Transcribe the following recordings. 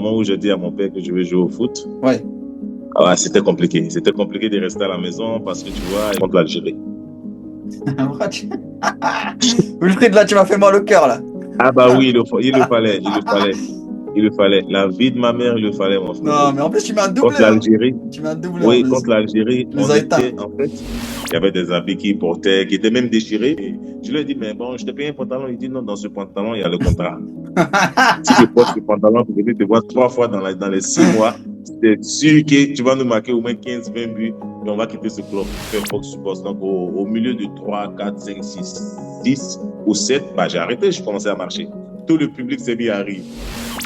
moment où j'ai dit à mon père que je vais jouer au foot, Ouais. c'était compliqué. C'était compliqué de rester à la maison parce que tu vois, contre l'Algérie. Wilfried, là, tu m'as fait mal au cœur, là. Ah bah oui, il le fallait. La vie de ma mère, il le fallait, mon frère. Non, mais en plus, tu m'as doublé, Contre hein. l'Algérie, Tu m'as doublé, en oui, plus. contre l'Algérie, Tu nous on as éteints. était, en fait, il y avait des habits qu'ils portaient, qui étaient même déchirés. Et je lui ai dit, mais bon, je te paye un pantalon. Il dit, non, dans ce pantalon, il y a le contrat. Si tu portes ce pantalon, tu peux te voir 3 fois dans les 6 mois, c'est sûr que tu vas nous marquer au moins 15-20 buts et on va quitter ce club. Peu importe ce poste. Donc, au milieu de 3, 4, 5, 6 ou 7, bah, j'ai arrêté, je commençais à marcher. Tout le public s'est mis à rire.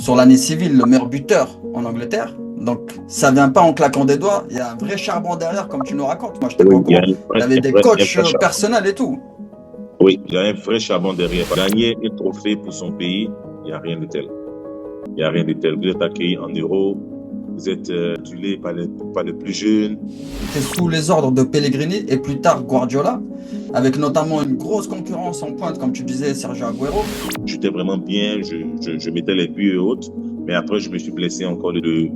Sur l'année civile, le meilleur buteur en Angleterre. Donc, ça vient pas en claquant des doigts. Il y a un vrai charbon derrière, comme tu nous racontes. Moi, je n'étais pas Oui, au il y a courant. Il y avait des un coachs vrai charbon. personnels et tout. Oui, il y a un vrai charbon derrière. Gagner un trophée pour son pays, il n'y a rien de tel. Il n'y a rien de tel. Vous êtes accueillis en euros, vous êtes adulé par les plus jeunes. C'était sous les ordres de Pellegrini et plus tard Guardiola, avec notamment une grosse concurrence en pointe, comme tu disais, Sergio Agüero. J'étais vraiment bien, je mettais les buts et autres. Mais après, je me suis blessé encore le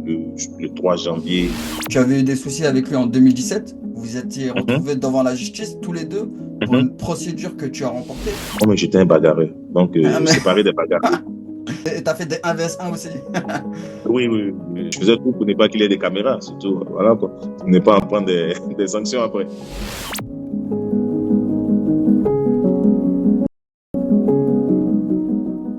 3 janvier. Tu avais eu des soucis avec lui en 2017. Vous étiez retrouvés devant la justice, tous les deux, pour une procédure que tu as remportée. Oh, mais j'étais un bagarreur. Donc, Ah, mais- séparé des bagarres. Et tu as fait des 1 vs 1 aussi. Oui. Je faisais tout pour ne pas qu'il y ait des caméras, surtout. Voilà, quoi. Pour ne pas en prendre des sanctions après.